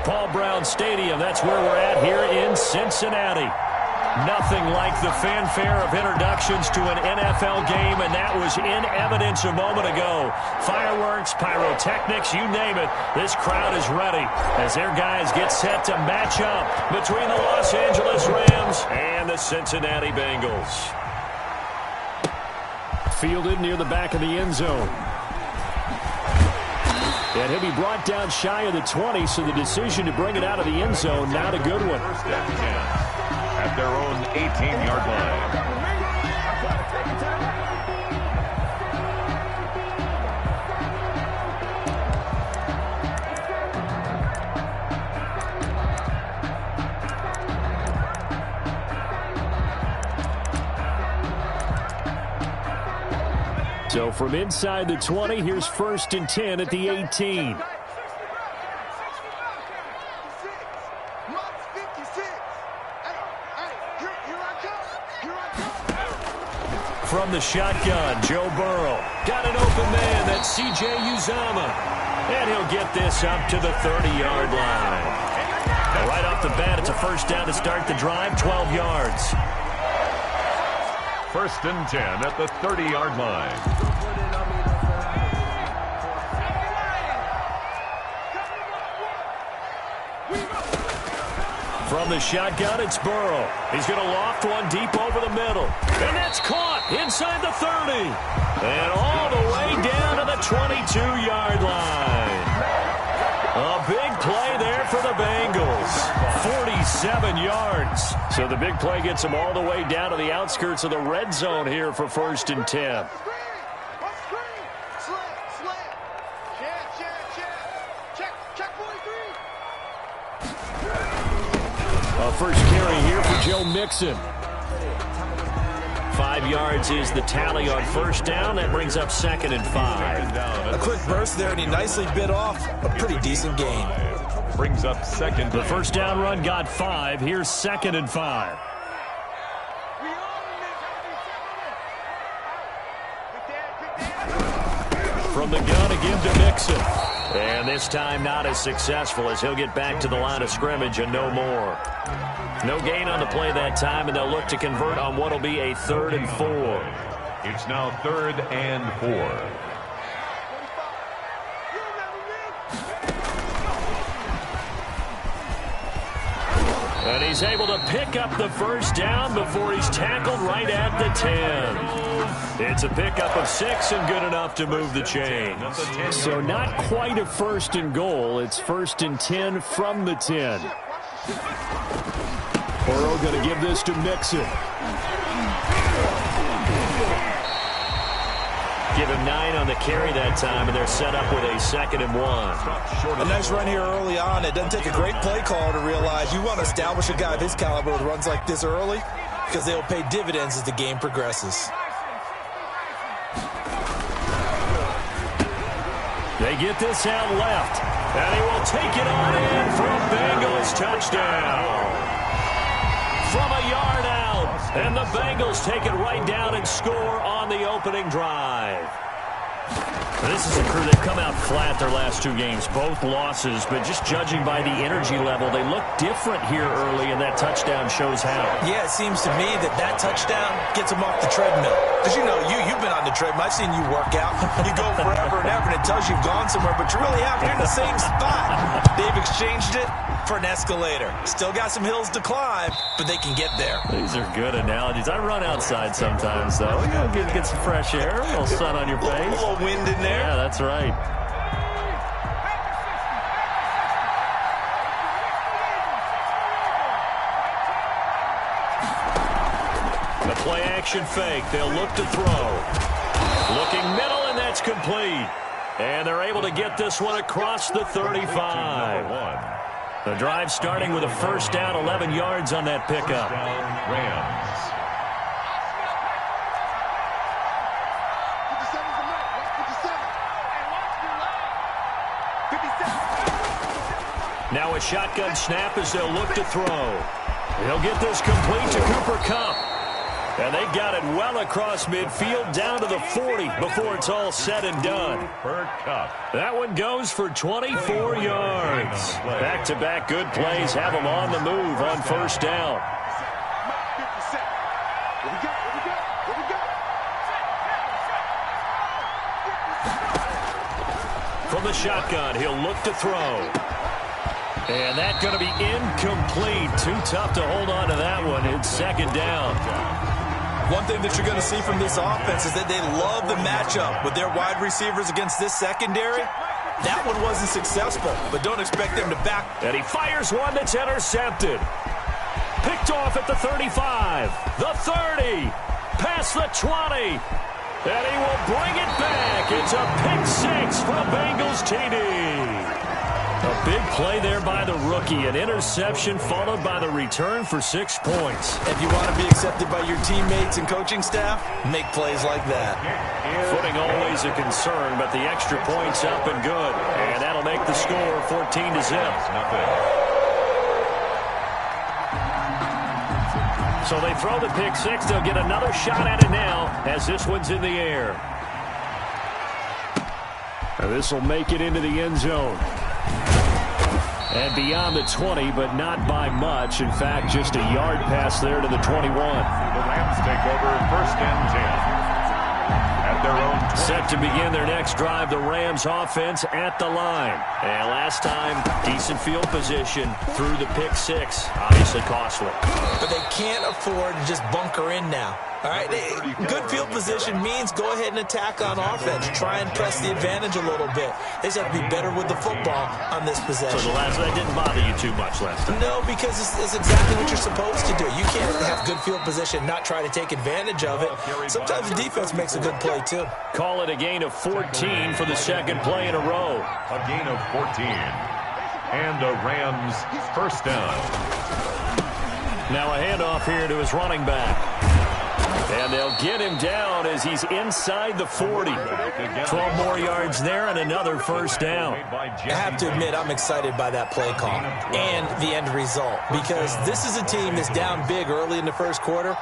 Paul Brown Stadium. That's where we're at here in Cincinnati. Nothing like the fanfare of introductions to an NFL game, and that was in evidence a moment ago. Fireworks, pyrotechnics, you name it. This crowd is ready as their guys get set to match up between the Los Angeles Rams and the Cincinnati Bengals. Fielded near the back of the end zone. And he'll be brought down shy of the 20, so the decision to bring it out of the end zone, not a good one. First and 10 at their own 18-yard line. So from inside the 20, here's first and 10 at the 18. From the shotgun, Joe Burrow. Got an open man, that's C.J. Uzomah. And he'll get this up to the 30-yard line. Now right off the bat, it's a first down to start the drive, 12 yards. First and 10 at the 30-yard line. From the shotgun, it's Burrow. He's going to loft one deep over the middle. And that's caught inside the 30. And all the way down to the 22-yard line. A big play there for the Bengals. 47 yards. So the big play gets them all the way down to the outskirts of the red zone here for first and 10. First carry here for Joe Mixon. 5 yards is the tally on first down. That brings up second and 5. A quick burst there, and he nicely bit off a pretty decent gain. Brings up second. The first down run got 5. Here's second and 5. From the gun again to Mixon. And this time not as successful as he'll get back to the line of scrimmage and no more. No gain on the play that time, and they'll look to convert on what will be a 3rd and 4. It's now 3rd and 4. And he's able to pick up the first down before he's tackled right at the 10. It's a pickup of 6 and good enough to move the chains. So not quite a first and goal. It's first and 10 from the 10. Burrow going to give this to Mixon. Give him 9 on the carry that time, and they're set up with a 2nd and 1. A nice run here early on. It doesn't take a great play caller to realize you want to establish a guy of his caliber with runs like this early because they'll pay dividends as the game progresses. They get this out left, and he will take it on in for a Bengals touchdown. From a yard out, and the Bengals take it right down and score on the opening drive. This is a crew that come out flat their last 2 games, both losses, but just judging by the energy level, they look different here early, and that touchdown shows how. Yeah, it seems to me that touchdown gets them off the treadmill. Because, you know, you've been on the treadmill. I've seen you work out. You go forever and ever, and it tells you you've gone somewhere, but you really haven't. You're in the same spot. They've exchanged it for an escalator. Still got some hills to climb, but they can get there. These are good analogies. I run outside sometimes, though. You know, get some fresh air, a little sun on your face. A little wind in there. Yeah, that's right. The play action fake. They'll look to throw. Looking middle, and that's complete. And they're able to get this one across the 35. The drive starting with a first down, 11 yards on that pickup. Rams. Now a shotgun snap as they'll look to throw. He'll get this complete to Cooper Kupp. And they've got it well across midfield down to the 40 before it's all said and done. That one goes for 24 yards. Back-to-back good plays have them on the move on first down. From the shotgun, he'll look to throw. And that's going to be incomplete. Too tough to hold on to that one. It's second down. One thing that you're going to see from this offense is that they love the matchup with their wide receivers against this secondary. That one wasn't successful, but don't expect them to back. And he fires one that's intercepted. Picked off at the 35, the 30, past the 20. And he will bring it back. It's a pick six from Bengals TD. A big play there by the rookie. An interception followed by the return for 6 points. If you want to be accepted by your teammates and coaching staff, make plays like that. Footing always a concern, but the extra point's up and good. And that'll make the score 14-0. So they throw the pick six. They'll get another shot at it now as this one's in the air. And this will make it into the end zone. And beyond the 20, but not by much. In fact, just a yard pass there to the 21. The Rams take over first and 10. At their own 20. Set to begin their next drive, the Rams offense at the line. And last time, decent field position through the pick six. Obviously costly. But they can't afford to just bunker in now. All right, good field position means go ahead and attack on offense. Try and press the advantage a little bit. They just have to be better with the football on this possession. So that didn't bother you too much last time? No, because it's exactly what you're supposed to do. You can't have good field position, not try to take advantage of it. Sometimes the defense makes a good play, too. Call it a gain of 14 for the second play in a row. A gain of 14. And a Rams first down. Now a handoff here to his running back. And they'll get him down as he's inside the 40. 12 more yards there and another first down. I have to admit, I'm excited by that play call and the end result, because this is a team that's down big early in the first quarter,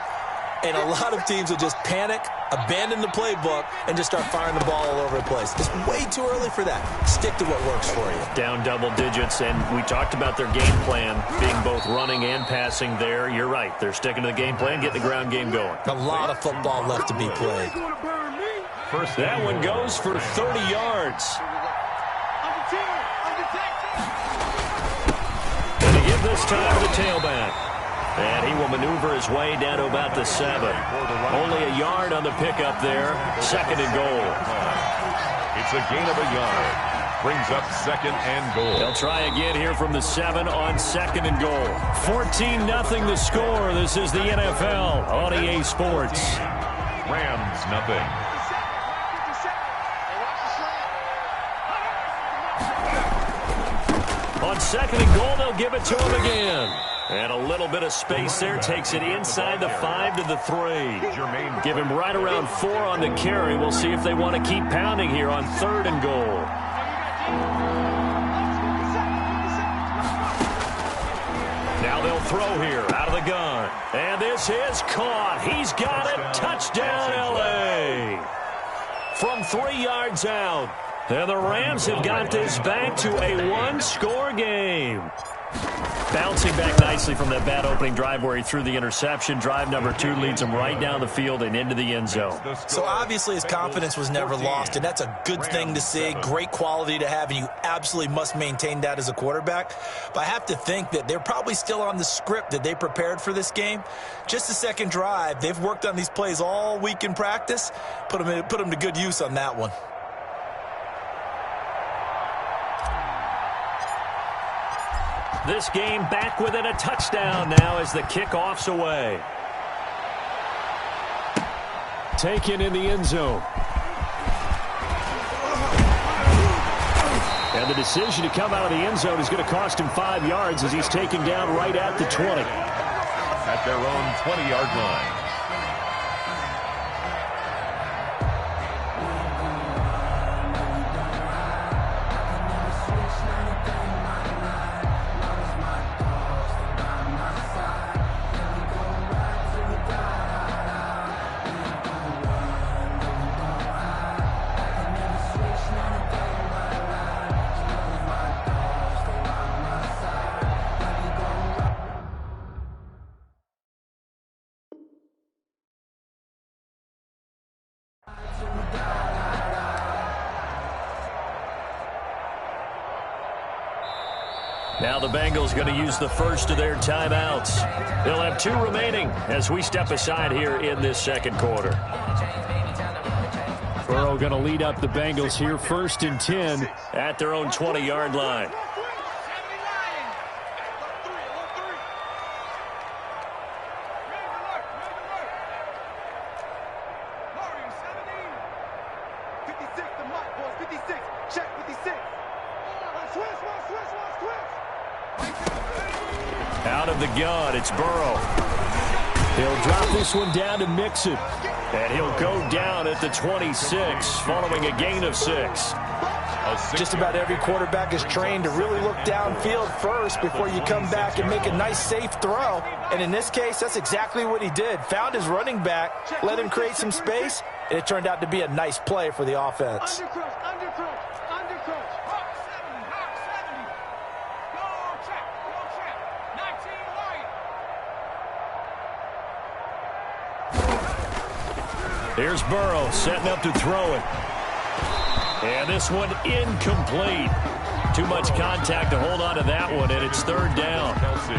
and a lot of teams will just panic, abandon the playbook, and just start firing the ball all over the place. It's way too early for that. Stick to what works for you. Down double digits, and we talked about their game plan being both running and passing there. You're right. They're sticking to the game plan, getting the ground game going. A lot of football left to be played. That one goes for 30 yards. And to give this time to the tailback. And he will maneuver his way down to about the 7. Only a yard on the pickup there. Second and goal. It's a gain of a yard. Brings up second and goal. They'll try again here from the 7 on second and goal. 14-0 the score. This is the NFL on EA Sports. Rams nothing. On second and goal, they'll give it to him again. And a little bit of space there takes it inside the 5 to the 3. Give him right around 4 on the carry. We'll see if they want to keep pounding here on third and goal. Now they'll throw here out of the gun. And this is caught. He's got it. Touchdown, L.A. From 3 yards out. And the Rams have got this back to a one-score game. Bouncing back nicely from that bad opening drive where he threw the interception. Drive number 2 leads him right down the field and into the end zone. So obviously his confidence was never lost, and that's a good thing to see. Great quality to have, and you absolutely must maintain that as a quarterback. But I have to think that they're probably still on the script that they prepared for this game. Just the second drive. They've worked on these plays all week in practice. Put them to good use on that one. This game back within a touchdown now as the kickoff's away. Taken in the end zone. And the decision to come out of the end zone is going to cost him 5 yards as he's taken down right at the 20. At their own 20-yard line. Now the Bengals going to use the first of their timeouts. They'll have 2 remaining as we step aside here in this second quarter. Burrow going to lead up the Bengals here, 1st and 10 at their own 20-yard line. Out of the gun, it's Burrow. He'll drop this one down and mix it. And he'll go down at the 26, following a gain of 6. Just about every quarterback is trained to really look downfield first before you come back and make a nice, safe throw. And in this case, that's exactly what he did. Found his running back, let him create some space, and it turned out to be a nice play for the offense. Here's Burrow setting up to throw it. And this one incomplete. Too much contact to hold on to that one, and it's 3rd down.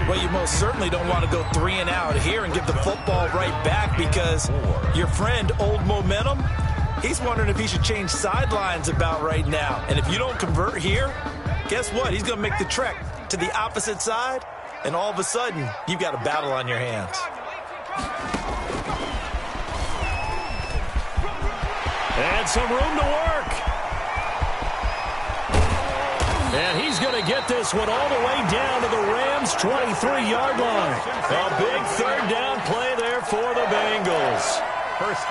Well, you most certainly don't want to go 3 and out here and give the football right back because your friend, Old Momentum, he's wondering if he should change sidelines about right now. And if you don't convert here, guess what? He's going to make the trek to the opposite side, and all of a sudden, you've got a battle on your hands. And some room to work. And he's going to get this one all the way down to the Rams' 23-yard line. A big 3rd down play there for the Bengals.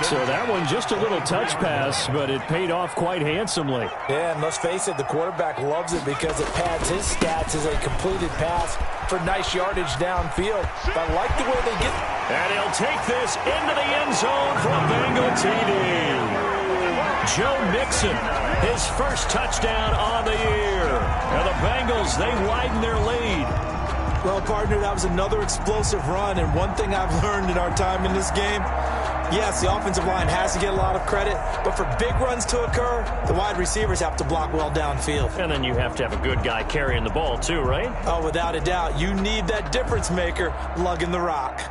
So that one just a little touch pass, but it paid off quite handsomely. Yeah, and let's face it, the quarterback loves it because it pads his stats as a completed pass for nice yardage downfield. But I like the way they get. And he'll take this into the end zone for a Bengal TD. Joe Mixon, his first touchdown on the year. And the Bengals, they widen their lead. Well, partner, that was another explosive run. And one thing I've learned in our time in this game, yes, the offensive line has to get a lot of credit, but for big runs to occur, the wide receivers have to block well downfield. And then you have to have a good guy carrying the ball too, right? Oh, without a doubt. You need that difference maker lugging the rock.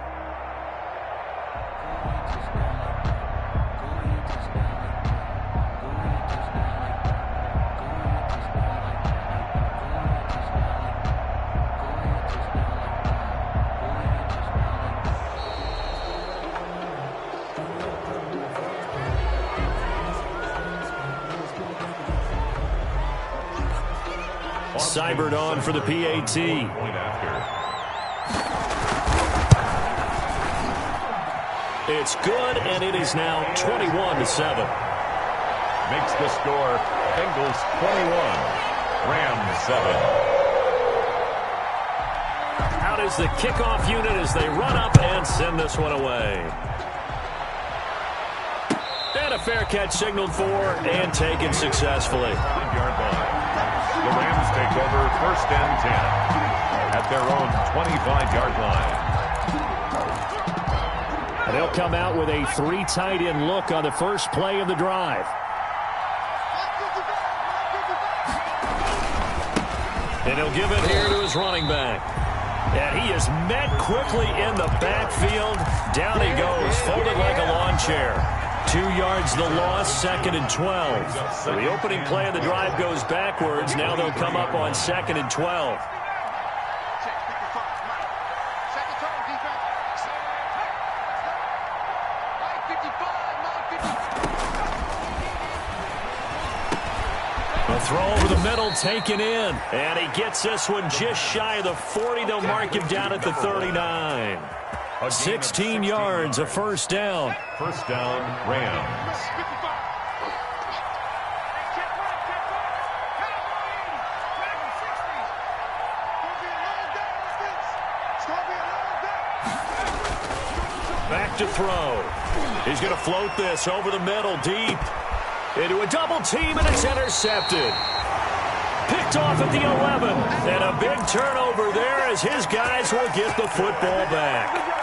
Cybert on for the PAT. It's good, and it is now 21-7. Makes the score Bengals 21, Rams 7. Out is the kickoff unit as they run up and send this one away. And a fair catch signaled for and taken successfully. 5-yard line. The Rams take over 1st and 10 at their own 25-yard line. And they'll come out with a 3 tight end look on the first play of the drive. And he'll give it here to his running back. And he is met quickly in the backfield. Down he goes, folded like a lawn chair. 2 yards the loss, 2nd and 12. So the opening play of the drive goes backwards. Now they'll come up on 2nd and 12. A throw over the middle taken in. And he gets this one just shy of the 40. They'll mark him down at the 39. 16 yards, a 1st down. 1st down, Rams. Back to throw. He's going to float this over the middle, deep. Into a double team, and it's intercepted. Picked off at the 11. And a big turnover there as his guys will get the football back.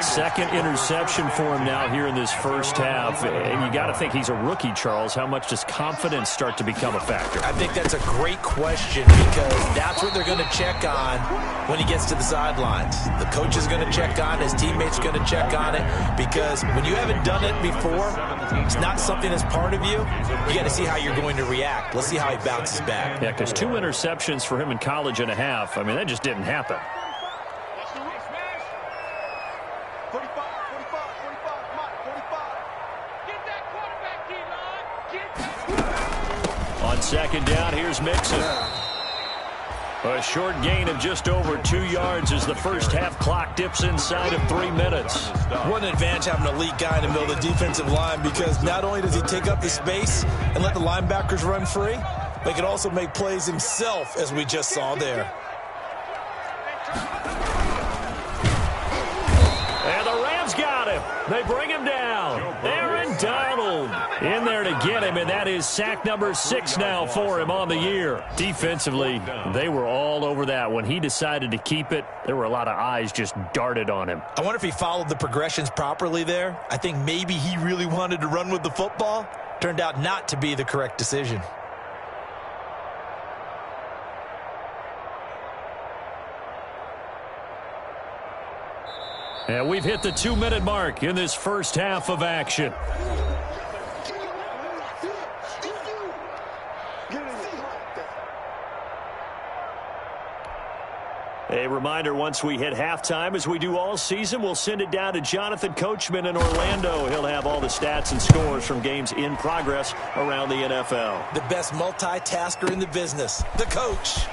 Second interception for him now here in this first half. And you got to think he's a rookie, Charles. How much does confidence start to become a factor? I think that's a great question because that's what they're going to check on when he gets to the sidelines. The coach is going to check on, his teammates are going to check on it, because when you haven't done it before, it's not something that's part of you. You got to see how you're going to react. Let's see how he bounces back. Yeah, because 2 interceptions for him in college and a half. I mean, that just didn't happen. On second down, here's Mixon. A short gain of just over 2 yards as the first half clock dips inside of 3 minutes. What an advantage having an elite guy in the middle of the defensive line, because not only does he take up the space and let the linebackers run free, but he can also make plays himself, as we just saw there. And the Rams got him. They bring him down. Aaron Donald in there to get him, and that is sack number 6 now for him on the year. Defensively, they were all over that. When he decided to keep it, there were a lot of eyes just darted on him. I wonder if he followed the progressions properly there. I think maybe he really wanted to run with the football. Turned out not to be the correct decision. And we've hit the 2-minute mark in this first half of action. A reminder, once we hit halftime, as we do all season, we'll send it down to Jonathan Coachman in Orlando. He'll have all the stats and scores from games in progress around the NFL. The best multitasker in the business, the coach.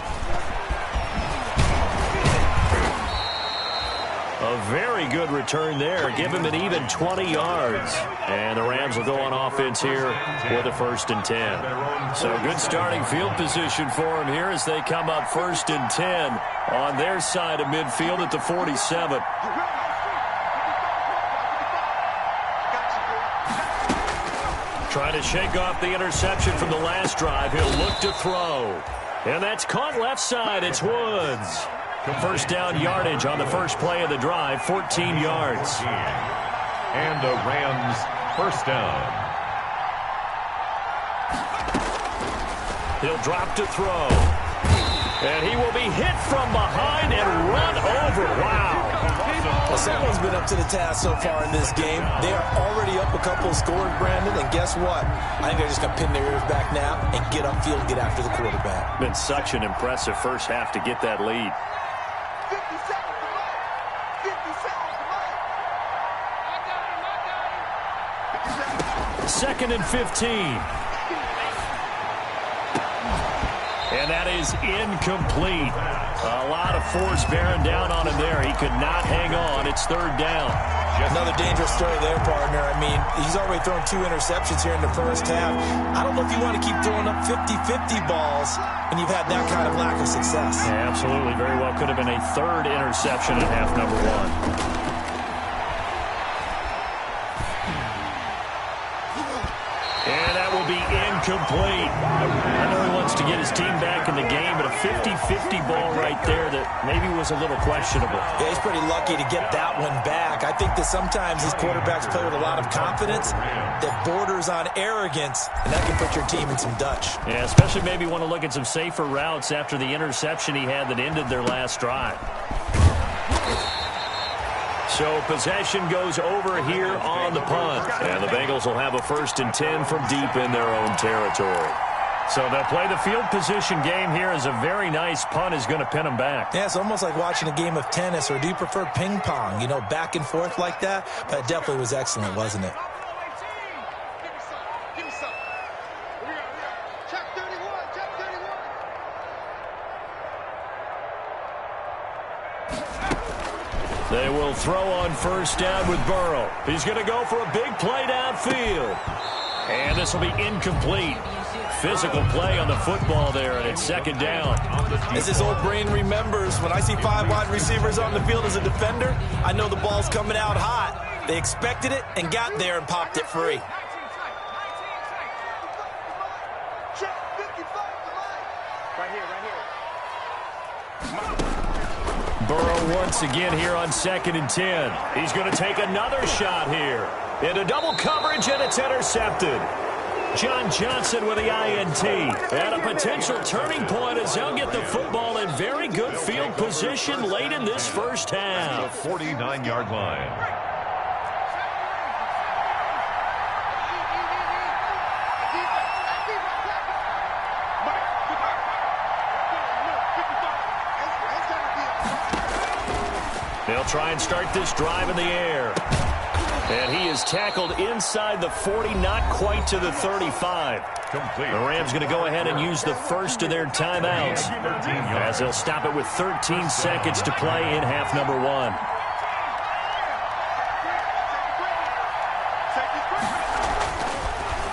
A very good return there. Give him an even 20 yards. And the Rams will go on offense here with a 1st and 10. So good starting field position for him here as they come up 1st and 10 on their side of midfield at the 47. Trying to shake off the interception from the last drive. He'll look to throw. And that's caught left side. It's Woods. First down yardage on the first play of the drive, 14 yards. And the Rams first down. He'll drop to throw. And he will be hit from behind and run over. Wow. Well, someone's been up to the task so far in this game. They are already up a couple of scores, Brandon, and guess what? I think they're just going to pin their ears back now and get upfield and get after the quarterback. Been such an impressive first half to get that lead. 50 seconds to life. 50 seconds to life. 2nd and 15. And that is incomplete. A lot of force bearing down on him there. He could not hang on. It's 3rd down. Another dangerous throw there, partner. I mean, he's already thrown 2 interceptions here in the first half. I don't know if you want to keep throwing up 50-50 balls when you've had that kind of lack of success. Yeah, absolutely. Very well could have been a 3rd interception in half number 1. And that will be incomplete. I know he wants to get his team back in the game, but a 50-50 ball right there that maybe was a little questionable. Yeah, he's pretty lucky to get that one back. I think that sometimes these quarterbacks play with a lot of confidence that borders on arrogance, and that can put your team in some Dutch. Yeah, especially maybe want to look at some safer routes after the interception he had that ended their last drive. So possession goes over here on the punt. And the Bengals will have a 1st and 10 from deep in their own territory. So they'll play the field position game here as a very nice punt is going to pin them back. Yeah, it's almost like watching a game of tennis, or do you prefer ping pong? You know, back and forth like that? But it definitely was excellent, wasn't it? Give me some. Here we go. Check 31. Check 31. They will throw on 1st down with Burrow. He's going to go for a big play downfield. And this will be incomplete. Physical play on the football there, and it's 2nd down. As his old brain remembers, when I see 5 wide receivers on the field as a defender, I know the ball's coming out hot. They expected it and got there and popped it free. Burrow once again here on 2nd and 10. He's going to take another shot here. Into double coverage, and it's intercepted. John Johnson with the INT. And a potential turning point as they'll get the football in very good field position late in this first half. The 49-yard line. They'll try and start this drive in the air. And he is tackled inside the 40, not quite to the 35. Complete. The Rams going to go ahead and use the first of their timeouts as they'll stop it with 13 seconds to play in half number 1.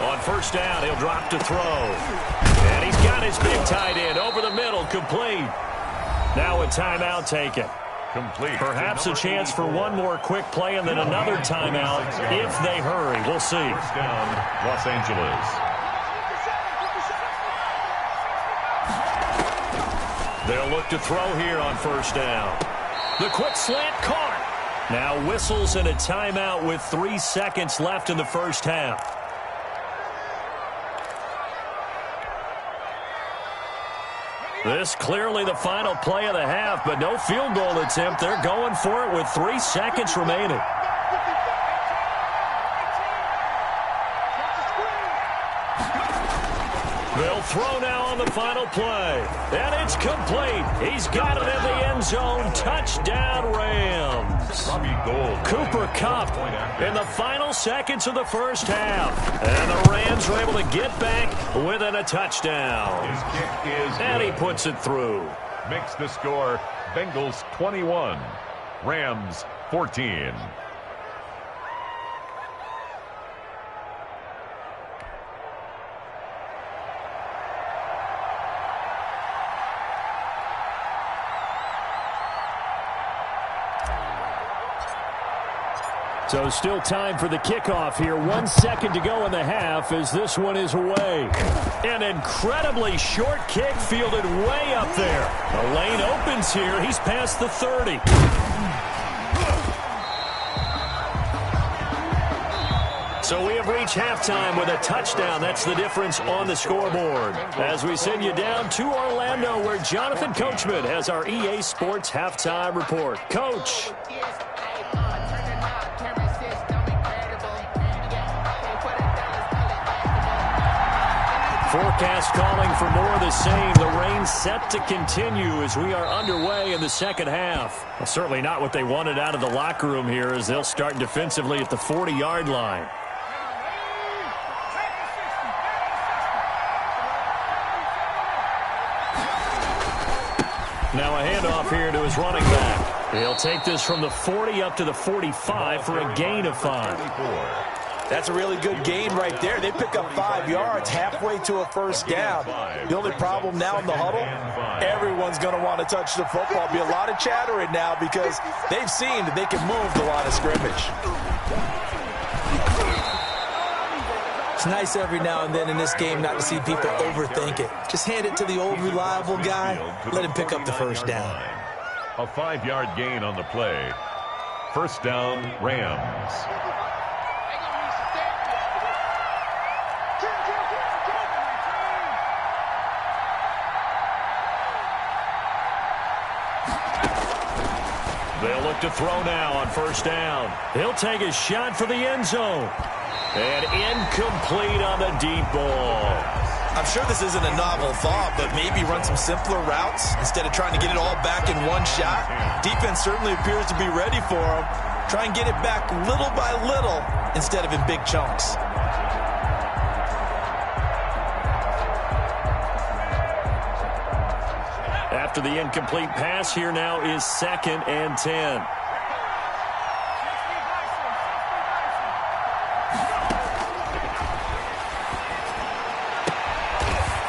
On first down, he'll drop to throw. And he's got his big tight end over the middle, complete. Now a timeout taken. Complete. Perhaps a chance for one more quick play and then another timeout if they hurry. We'll see. First down, Los Angeles. They'll look to throw here on first down. The quick slant caught. Now whistles and a timeout with 3 seconds left in the first half. This clearly the final play of the half, but no field goal attempt. They're going for it with 3 seconds remaining. They'll throw now on the final play. And it's complete. He's got it in the end zone. Touchdown, Rams. Cooper Kupp in the final seconds of the first half. And the Rams are able to get back within a touchdown. His kick is And he good. puts it through. Makes the score Bengals 21, Rams 14. So still time for the kickoff here. 1 second to go in the half as this one is away. An incredibly short kick fielded way up there. The lane opens here. He's past the 30. So we have reached halftime with a touchdown. That's the difference on the scoreboard. As we send you down to Orlando, where Jonathan Coachman has our EA Sports halftime report. Coach. Forecast calling for more of the same. The rain set to continue as we are underway in the second half. Well, certainly not what they wanted out of the locker room here as they'll start defensively at the 40-yard line. Now a handoff here to his running back. He'll take this from the 40 up to the 45 for a gain of 5. That's a really good gain right there. They pick up 5 yards halfway to a first down. The only problem now in the huddle, everyone's going to want to touch the football. Be a lot of chattering now because they've seen that they can move the line of scrimmage. It's nice every now and then in this game not to see people overthink it. Just hand it to the old reliable guy. Let him pick up the first down. A 5-yard gain on the play. First down, Rams. They'll look to throw now on first down. He'll take a shot for the end zone. And incomplete on the deep ball. I'm sure this isn't a novel thought, but maybe run some simpler routes instead of trying to get it all back in one shot. Defense certainly appears to be ready for him. Try and get it back little by little instead of in big chunks. After the incomplete pass, here now is 2nd and 10.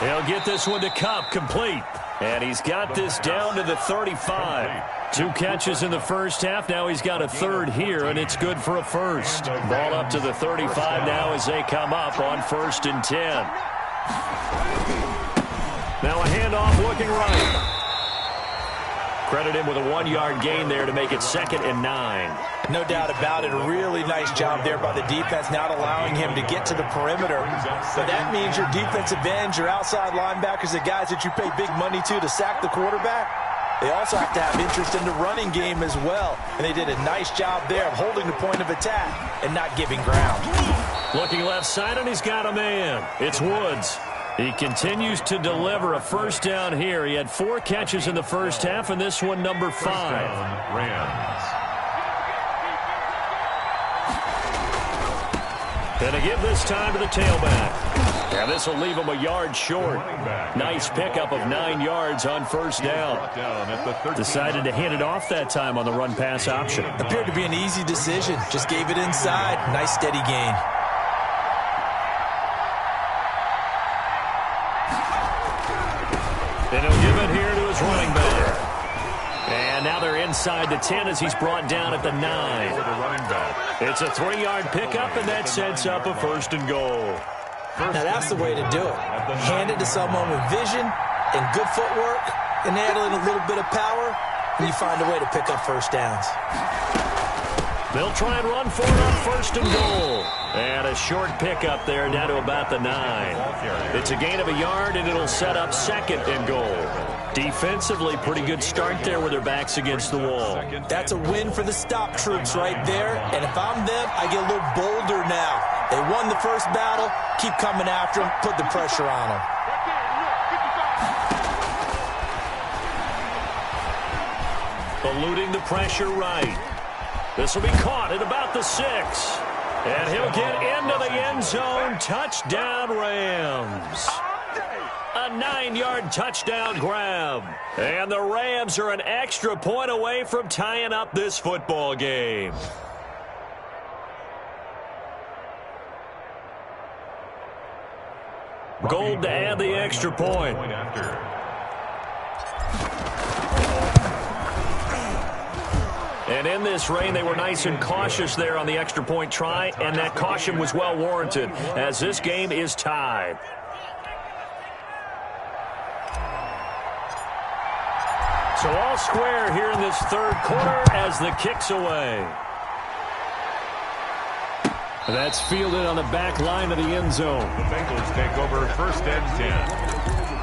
He'll get this one to Kupp, complete. And he's got this down to the 35. 2 catches in the first half. Now he's got a third here, and it's good for a first. Ball up to the 35 now as they come up on 1st and 10. Now a handoff looking right. Credit him with a 1-yard gain there to make it 2nd and 9. No doubt about it. A really nice job there by the defense, not allowing him to get to the perimeter. But that means your defensive ends, your outside linebackers, the guys that you pay big money to sack the quarterback, they also have to have interest in the running game as well. And they did a nice job there of holding the point of attack and not giving ground. Looking left side, and he's got a man. It's Woods. He continues to deliver a first down here. He had 4 catches in the first half, and this one number 5. Rams. And to give this time to the tailback. Yeah, this will leave him a yard short. Nice pickup of 9 yards on first down. Decided to hand it off that time on the run-pass option. Appeared to be an easy decision. Just gave it inside. Nice steady gain. And he'll give it here to his running back. And now they're inside the 10 as he's brought down at the 9. It's a 3-yard pickup, and that sets up a 1st and goal. Now that's the way to do it. Hand it to someone with vision and good footwork, and add in a little bit of power, and you find a way to pick up first downs. They'll try and run for it on 1st and goal. And a short pickup there down to about the 9. It's a gain of a yard, and it'll set up 2nd and goal. Defensively, pretty good start there with their backs against the wall. That's a win for the stop troops right there. And if I'm them, I get a little bolder now. They won the first battle. Keep coming after them. Put the pressure on them. Eluding the pressure right. This will be caught at about the 6. And he'll get into the end zone. Touchdown, Rams. A 9-yard touchdown grab. And the Rams are an extra point away from tying up this football game. Gold to add the extra point. And in this rain, they were nice and cautious there on the extra point try, and that caution was well warranted as this game is tied. So all square here in this 3rd quarter as the kick's away. That's fielded on the back line of the end zone. The Bengals take over 1st and 10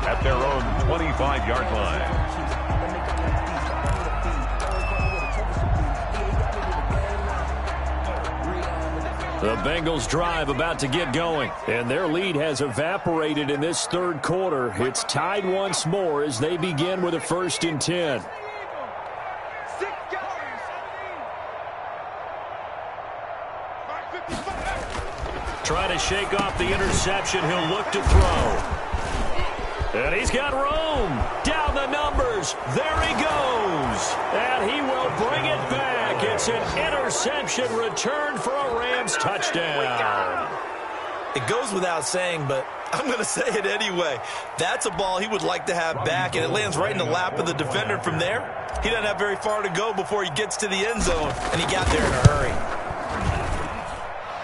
at their own 25-yard line. The Bengals drive about to get going, and their lead has evaporated in this 3rd quarter. It's tied once more as they begin with a 1st and 10. Trying to shake off the interception. He'll look to throw. And he's got room. Down the numbers. There he goes. And he will bring it back. It's an interception return for a Rams touchdown. It goes without saying, but I'm going to say it anyway. That's a ball he would like to have back, and it lands right in the lap of the defender from there. He doesn't have very far to go before he gets to the end zone, and he got there in a hurry.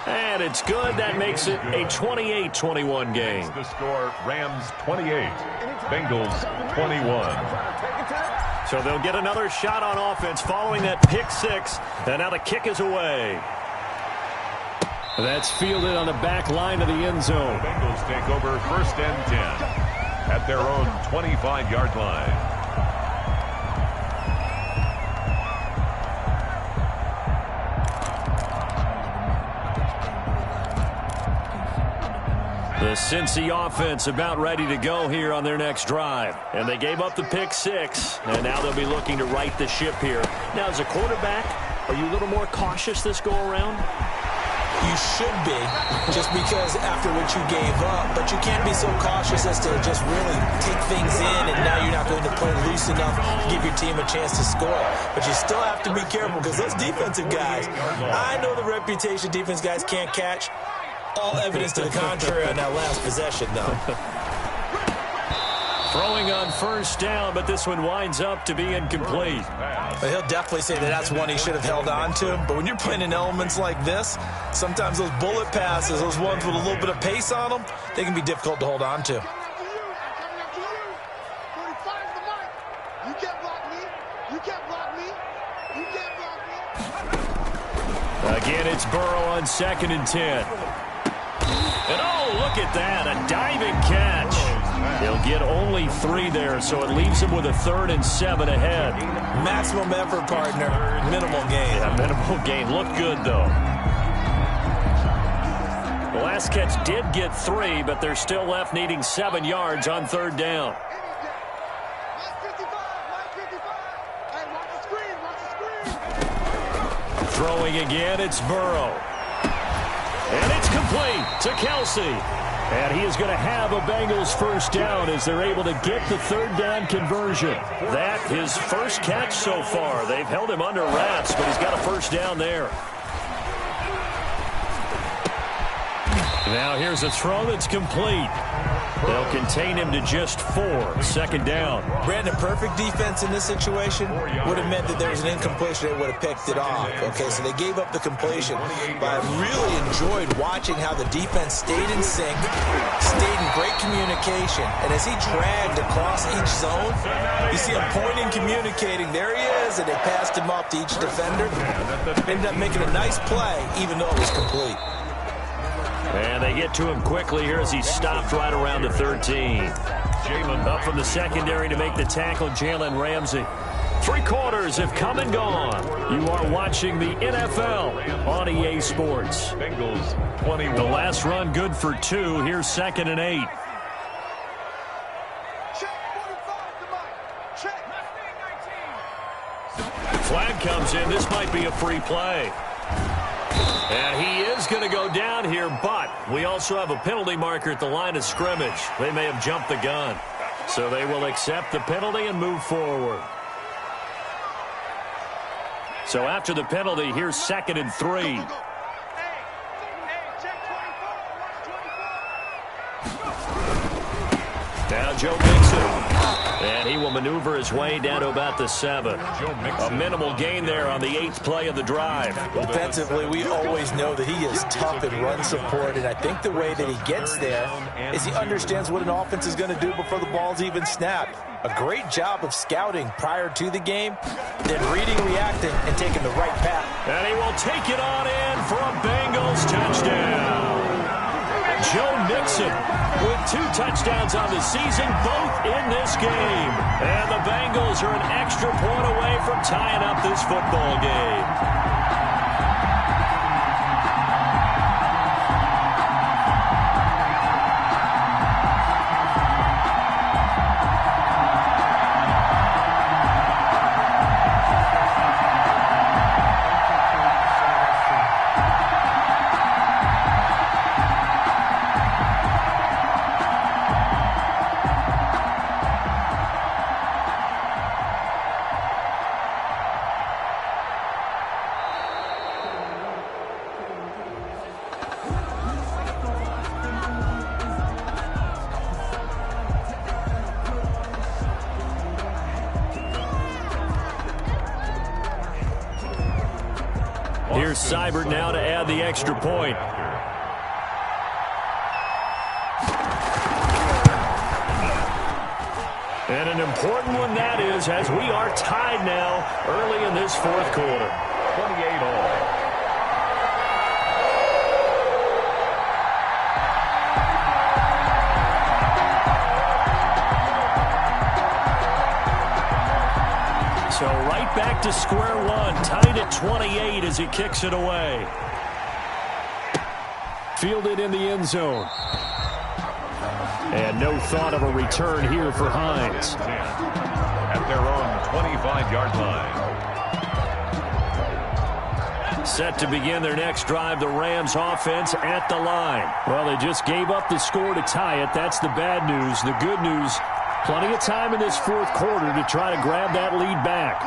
And it's good. That makes it a 28-21 game. The score, Rams 28, Bengals 21. So they'll get another shot on offense following that pick 6. And now the kick is away. That's fielded on the back line of the end zone. The Bengals take over 1st and 10 at their own 25-yard line. The Cincy offense about ready to go here on their next drive. And they gave up the pick 6, and now they'll be looking to right the ship here. Now, as a quarterback, are you a little more cautious this go-around? You should be, just because after what you gave up. But you can't be so cautious as to just really take things in, and now you're not going to play loose enough to give your team a chance to score. But you still have to be careful because those defensive guys, I know the reputation defense guys can't catch. All evidence to the contrary on that last possession, though. Throwing on 1st down, but this one winds up to be incomplete. But he'll definitely say that that's one he should have held on to. But when you're playing in elements like this, sometimes those bullet passes, those ones with a little bit of pace on them, they can be difficult to hold on to. You can't block me. You Again, it's Burrow on 2nd and 10. And oh, look at that, a diving catch. He'll get only 3 there, so it leaves him with a 3rd and 7 ahead. Maximum effort, partner. Minimal gain. Yeah, minimal gain. Looked good, though. The last catch did get 3, but they're still left needing 7 yards on 3rd down. Throwing again, it's Burrow. And it's complete to Kelsey. And he is going to have a Bengals first down as they're able to get the 3rd down conversion. That his first catch so far. They've held him under wraps, but he's got a first down there. Now here's a throw that's complete. They'll contain him to just 4. 2nd down. Brandon, perfect defense in this situation would have meant that there was an incompletion. They would have picked it off. Okay, so they gave up the completion. But I really enjoyed watching how the defense stayed in sync, stayed in great communication. And as he dragged across each zone, you see him pointing, communicating. There he is, and they passed him off to each defender. Ended up making a nice play, even though it was complete. And they get to him quickly here as he stopped right around the 13. Up from the secondary to make the tackle, Jalen Ramsey. 3 quarters have come and gone. You are watching the NFL on EA Sports. Bengals 21. The last run good for 2. Here's 2nd and 8. Flag comes in. This might be a free play. And he is going to go down here, but we also have a penalty marker at the line of scrimmage. They may have jumped the gun. So they will accept the penalty and move forward. So after the penalty, here's 2nd and 3. Now Joe Mixon. And he will maneuver his way down to about the 7. A minimal gain there on the 8th play of the drive. Defensively, we always know that he is tough in run support, and I think the way that he gets there is he understands what an offense is going to do before the ball's even snapped. A great job of scouting prior to the game, then reading, reacting, and taking the right path. And he will take it on in for a Bengals touchdown. Joe Mixon with 2 touchdowns on the season, both in this game. And the Bengals are an extra point away from tying up this football game. Here's Seibert now to add the extra point. And an important one that is, as we are tied now early in this 4th quarter. 28 all. So right back to square one, tied at 28 as he kicks it away. Fielded in the end zone. And no thought of a return here for Hines. At their own 25-yard line. Set to begin their next drive, the Rams offense at the line. Well, they just gave up the score to tie it. That's the bad news. The good news, plenty of time in this 4th quarter to try to grab that lead back.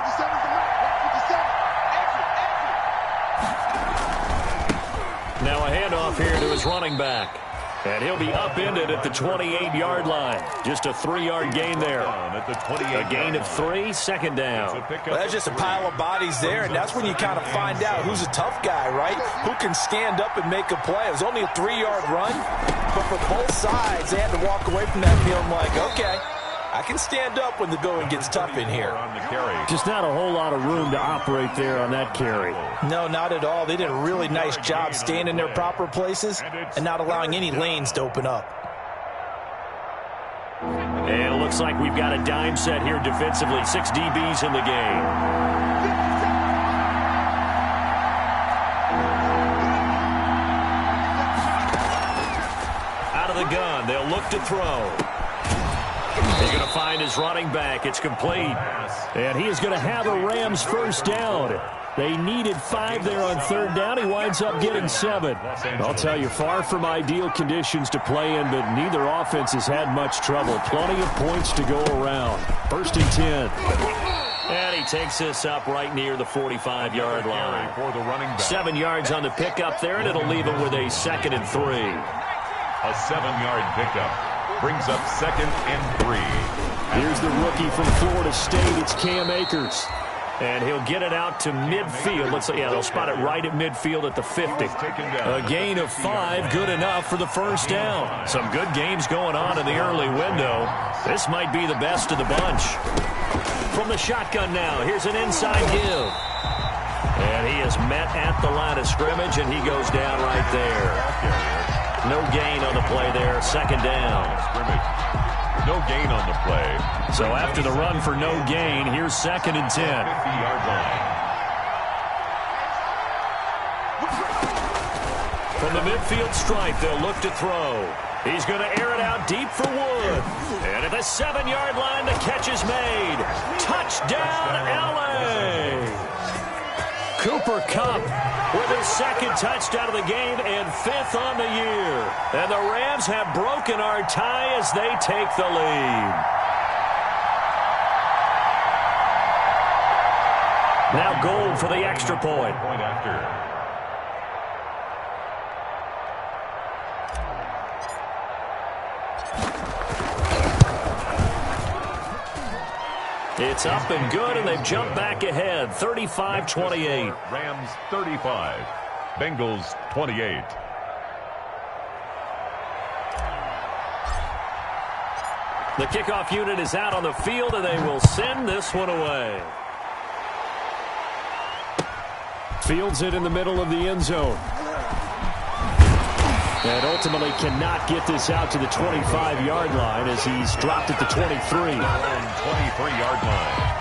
Now a handoff here to his running back. And he'll be upended at the 28-yard line. Just a 3-yard gain there. A gain of 3, 2nd down. Well, that's just a pile of bodies there, and that's when you kind of find out who's a tough guy, right? Who can stand up and make a play. It was only a 3-yard run, but for both sides, they had to walk away from that feeling like, okay, I can stand up when the going gets tough in here. On the carry. Just not a whole lot of room to operate there on that carry. No, not at all. They did a really nice job staying in their proper places and not allowing any lanes to open up. And it looks like we've got a dime set here defensively. 6 DBs in the game. Out of the gun, they'll look to throw. He's going to find his running back. It's complete. And he is going to have a Rams first down. They needed 5 there on third down. He winds up getting 7. I'll tell you, far from ideal conditions to play in, but neither offense has had much trouble. Plenty of points to go around. First and 10. And he takes this up right near the 45-yard line. For the running back. 7 yards on the pickup there, and it'll leave him with a 2nd and 3. A 7-yard pickup brings up 2nd and 3. Here's the rookie from Florida State. It's Cam Akers. And he'll get it out to midfield. Let's say, yeah, they'll spot it right at midfield at the 50. A gain of 5, good enough for the first down. Some good games going on in the early window. This might be the best of the bunch. From the shotgun now, here's an inside give. And he is met at the line of scrimmage, and he goes down right there. No gain on the play there, 2nd down. No gain on the play. So after the run for no gain, here's 2nd and 10. 50-yard line. From the midfield stripe, they'll look to throw. He's going to air it out deep for Wood. And at the 7-yard line, the catch is made. Touchdown, L.A. Cooper Kupp with his 2nd touchdown of the game and 5th on the year. And the Rams have broken our tie as they take the lead. Now Gold for the extra point. Point after. It's up and good, and they've jumped back ahead, 35-28. Rams 35, Bengals 28. The kickoff unit is out on the field, and they will send this one away. Fields it in the middle of the end zone. And ultimately cannot get this out to the 25-yard line as he's dropped at the 23. 23-yard line.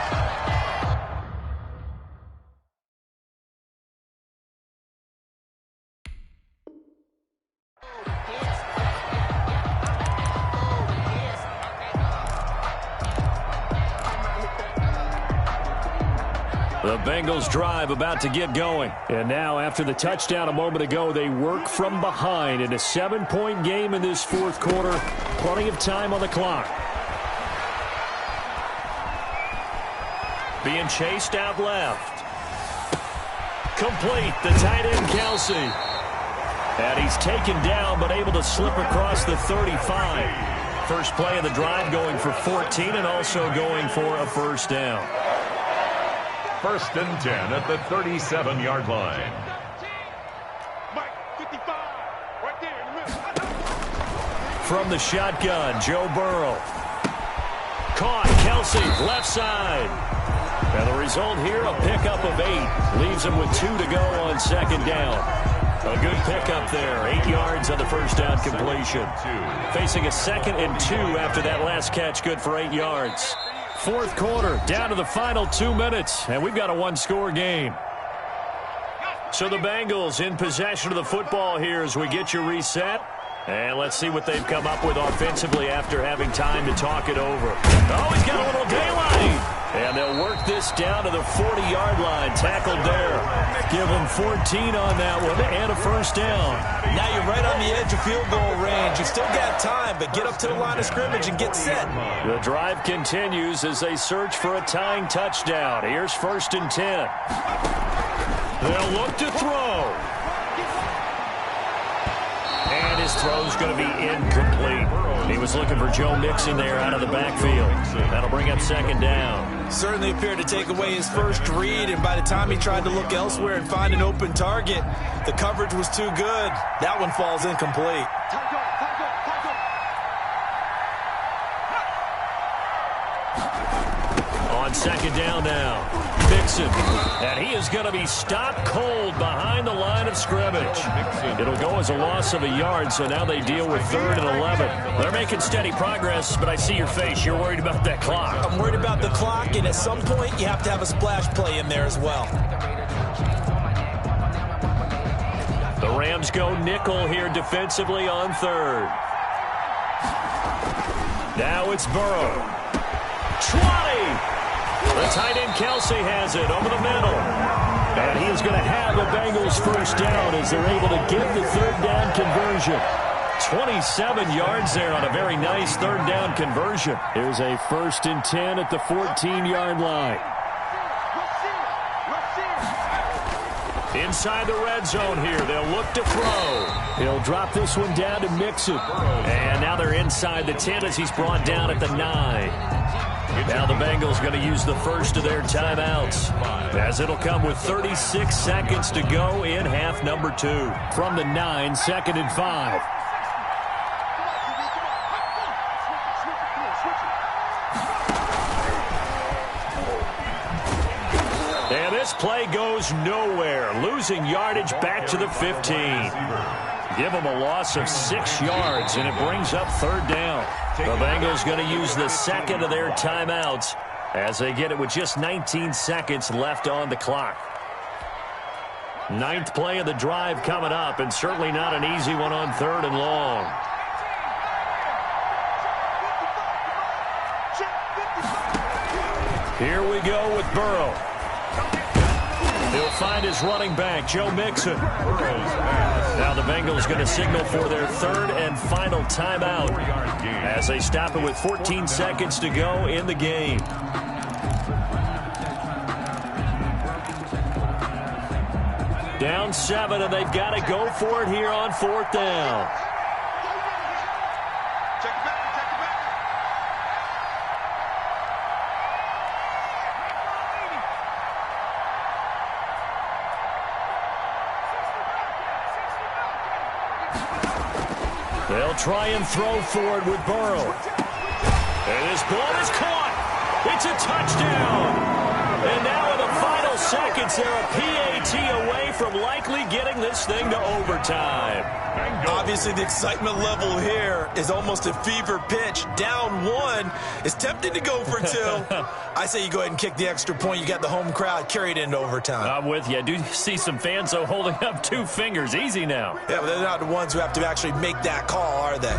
The Bengals drive about to get going. And now after the touchdown a moment ago, they work from behind in a 7-point game in this 4th quarter. Plenty of time on the clock. Being chased out left. Complete, the tight end Kelsey. And he's taken down but able to slip across the 35. First play of the drive going for 14 and also going for a first down. 1st and 10 at the 37-yard line. From the shotgun, Joe Burrow. Caught, Kelsey, left side. And the result here, a pickup of 8. Leaves him with 2 to go on 2nd down. A good pickup there, 8 yards on the first down completion. Facing a 2nd and 2 after that last catch, good for 8 yards. 4th quarter, down to the final 2 minutes, and we've got a 1-score game. So the Bengals in possession of the football here as we get you reset. And let's see what they've come up with offensively after having time to talk it over. Oh, he's got a little daylight. And they'll work this down to the 40-yard line. Tackled there. Give them 14 on that one and a first down. Now you're right on the edge of field goal range. You've still got time, but get up to the line of scrimmage and get set. The drive continues as they search for a tying touchdown. Here's 1st and 10. They'll look to throw. And his throw's going to be incomplete. He was looking for Joe Mixon there out of the backfield. That'll bring up 2nd down. Certainly appeared to take away his first read, and by the time he tried to look elsewhere and find an open target, the coverage was too good. That one falls incomplete. On second down now, Mixon. And he is going to be stopped cold behind the line of scrimmage. It'll go as a loss of a yard, so now they deal with 3rd and 11. They're making steady progress, but I see your face. You're worried about that clock. I'm worried about the clock, and at some point, you have to have a splash play in there as well. The Rams go nickel here defensively on 3rd. Now it's Burrow. 20! The tight end Kelsey has it over the middle. And he is going to have the Bengals first down as they're able to get the 3rd down conversion. 27 yards there on a very nice 3rd down conversion. Here's a 1st and 10 at the 14-yard line. Inside the red zone here. They'll look to throw. He'll drop this one down to Mixon. And now they're inside the 10 as he's brought down at the 9. Now the Bengals going to use the first of their timeouts, as it'll come with 36 seconds to go in half number 2. From the 9, 2nd and 5. And this play goes nowhere, losing yardage back to the 15. Give them a loss of 6 yards, and it brings up 3rd down. The Bengals going to use the 2nd of their timeouts as they get it with just 19 seconds left on the clock. 9th play of the drive coming up, and certainly not an easy one on 3rd and long. Here we go with Burrow. He'll find his running back, Joe Mixon. Now the Bengals going to signal for their 3rd and final timeout as they stop it with 14 seconds to go in the game. Down 7, and they've got to go for it here on 4th down. They'll try and throw for it with Burrow. And his ball is caught. It's a touchdown. And now in the final seconds, they're a PAT away from likely getting this thing to overtime. Obviously, the excitement level here is almost a fever pitch. Down 1. It's tempting to go for 2. I say you go ahead and kick the extra point. You got the home crowd. Carry it into overtime. I'm with you. I do see some fans, though, holding up 2 fingers. Easy now. Yeah, but they're not the ones who have to actually make that call, are they?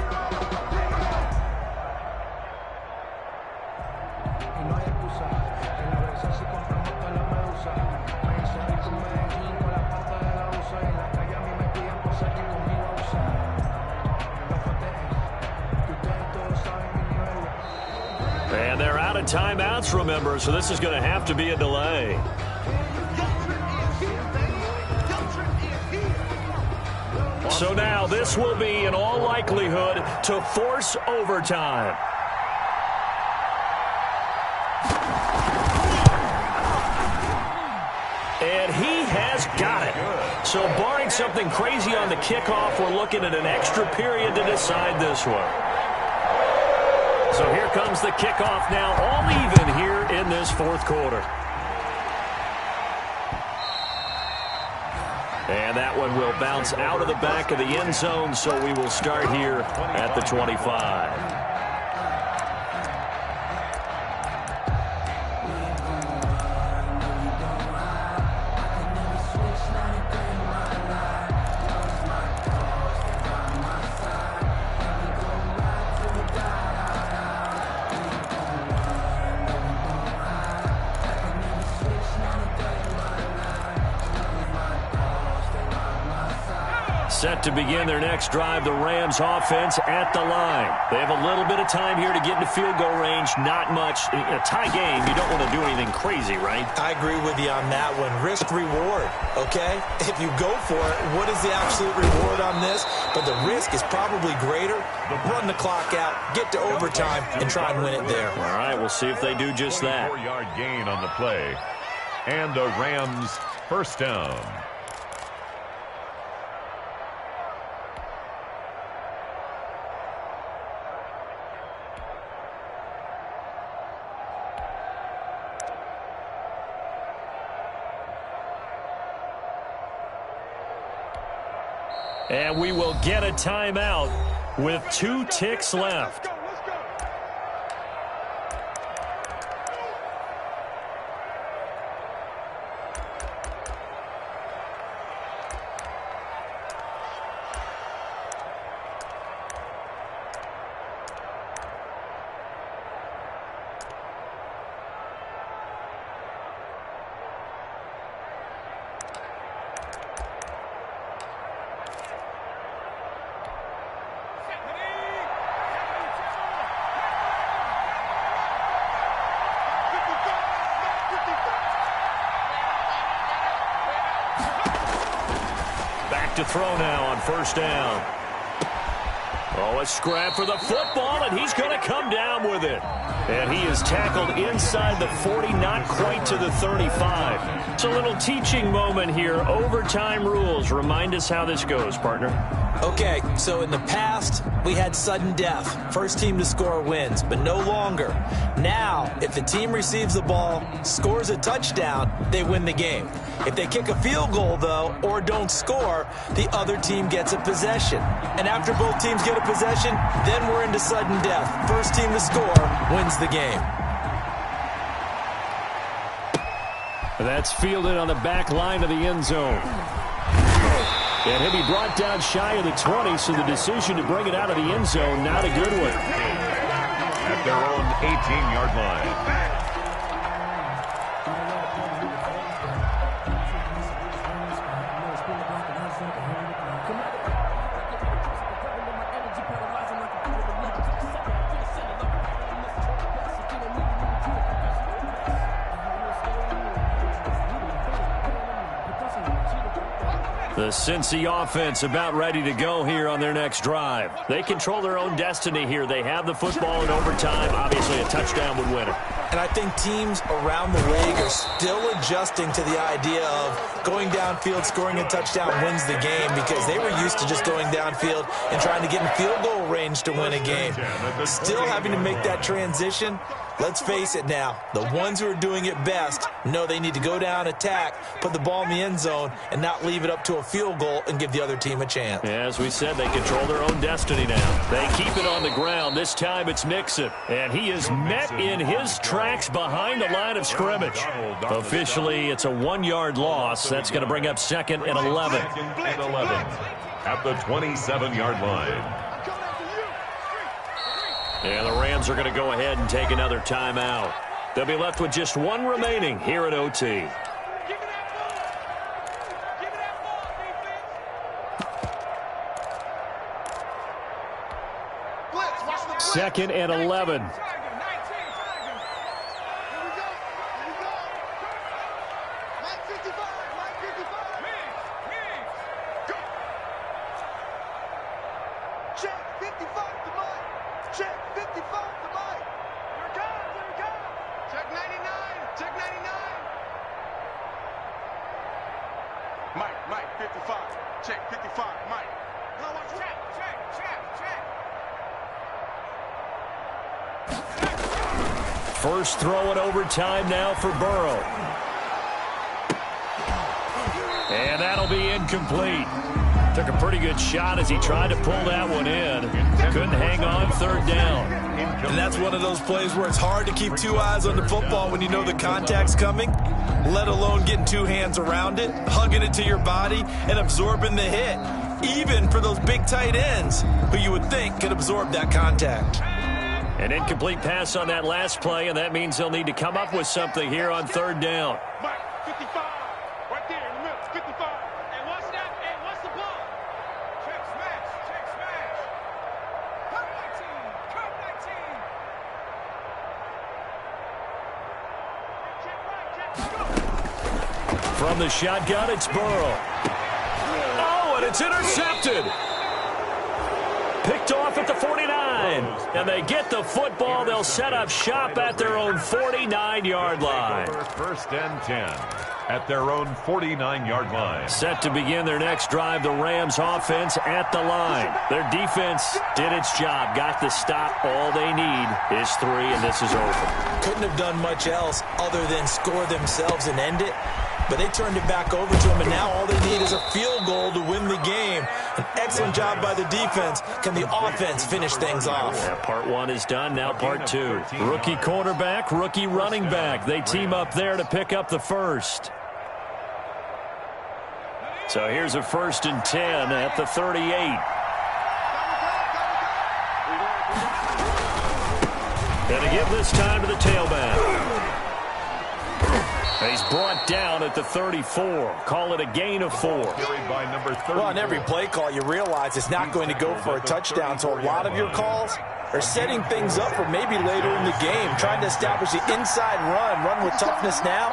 And they're out of timeouts, remember, so this is going to have to be a delay. So now this will be, in all likelihood, to force overtime. And he has got it. So barring something crazy on the kickoff, we're looking at an extra period to decide this one. So here comes the kickoff now, all even here in this 4th quarter. And that one will bounce out of the back of the end zone, so we will start here at the 25. Set to begin their next drive, the Rams offense at the line. They have a little bit of time here to get into field goal range, not much. In a tie game, you don't want to do anything crazy, right? I agree with you on that one. Risk-reward, okay? If you go for it, what is the absolute reward on this? But the risk is probably greater. Run the clock out, get to overtime, and try and win it there. All right, we'll see if they do just that. 4-yard gain on the play. And the Rams first down. And we will get a timeout with 2 ticks left. To throw now on first down. Oh, a scrap for the football, and he's going to come down with it. And he is tackled inside the 40, not quite to the 35. It's a little teaching moment here. Overtime rules. Remind us how this goes, partner. Okay, so in the past, we had sudden death. First team to score wins, but no longer. Now, if the team receives the ball, scores a touchdown, they win the game. If they kick a field goal, though, or don't score, the other team gets a possession. And after both teams get a possession, then we're into sudden death. First team to score wins the game. That's fielded on the back line of the end zone. And he'll be brought down shy of the 20, so the decision to bring it out of the end zone, not a good one. At their own 18-yard line. The Cincy offense about ready to go here on their next drive. They control their own destiny here. They have the football in overtime. Obviously, a touchdown would win it. And I think teams around the league are still adjusting to the idea of going downfield, scoring a touchdown wins the game, because they were used to just going downfield and trying to get in field goal range to win a game. Still having to make that transition. Let's face it now, the ones who are doing it best know they need to go down, attack, put the ball in the end zone, and not leave it up to a field goal and give the other team a chance. Yeah, as we said, they control their own destiny now. They keep it on the ground. This time it's Mixon, and he is met in his tracks behind the line of scrimmage. Officially, it's a 1-yard loss. That's going to bring up second and 11. Second and 11 at the 27-yard line. And the Rams are going to go ahead and take another timeout. They'll be left with just one remaining here at OT. Second and 11. First throw in overtime now for Burrow. And that'll be incomplete. Took a pretty good shot as he tried to pull that one in. Couldn't hang on third down. And that's one of those plays where it's hard to keep 2 eyes on the football when you know the contact's coming, let alone getting 2 hands around it, hugging it to your body, and absorbing the hit, even for those big tight ends who you would think could absorb that contact. An incomplete pass on that last play, and that means they'll need to come up with something here on third down. Mike, 55, right there in the middle, 55. And what's that? And what's the ball? Check smash, check smash. Cut 19, cut 19. Check right, check, go. From the shotgun, it's Burrow. Oh, and it's intercepted. Picked off at the 49. And they get the football. They'll set up shop at their own 49-yard line. First and 10 at their own 49-yard line. Set to begin their next drive, the Rams offense at the line. Their defense did its job, got the stop. All they need is 3, and this is over. Couldn't have done much else other than score themselves and end it. but they turned it back over to him, and now all they need is a field goal to win the game. An excellent job by the defense. Can the offense finish things off? Yeah, part one is done, now part two. Rookie quarterback, rookie running back. They team up there to pick up the first. So here's a 1st and 10 at the 38. And to give this time to the tailback. He's brought down at the 34. Call it a gain of 4. Well, on every play call, you realize it's not going to go for a touchdown, so a lot of your calls are setting things up for maybe later in the game, trying to establish the inside run with toughness now,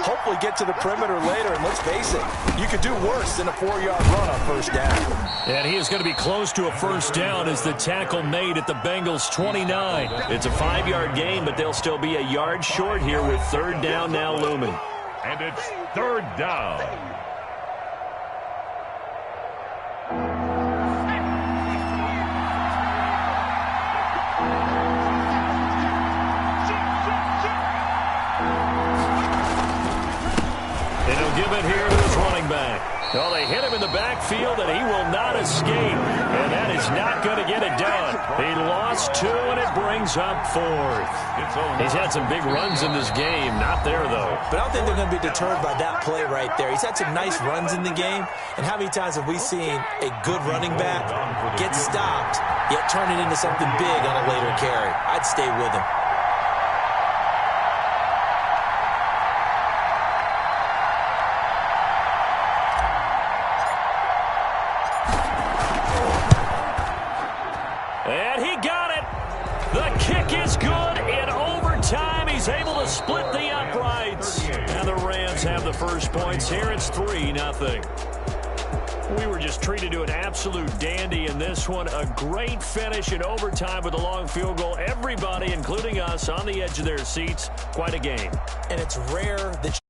hopefully get to the perimeter later, and let's face it, you could do worse than a 4-yard run on 1st down. And he is going to be close to a 1st down as the tackle made at the Bengals' 29. It's a 5-yard gain, but they'll still be a yard short here with 3rd down now looming. And it's 3rd down. And he'll give it here to his running back. Well, they hit him in the backfield, and he will not escape. And that is not going to get it done. He lost 2, and it brings up 4th. He's had some big runs in this game. Not there, though. But I don't think they're going to be deterred by that play right there. He's had some nice runs in the game. And how many times have we seen a good running back get stopped, yet turn it into something big on a later carry? I'd stay with him. And he got it. The kick is good in overtime. He's able to split the uprights. And the Rams have the first points here. It's 3-0. We were just treated to an absolute dandy in this one. A great finish in overtime with a long field goal. Everybody, including us, on the edge of their seats. Quite a game. And it's rare that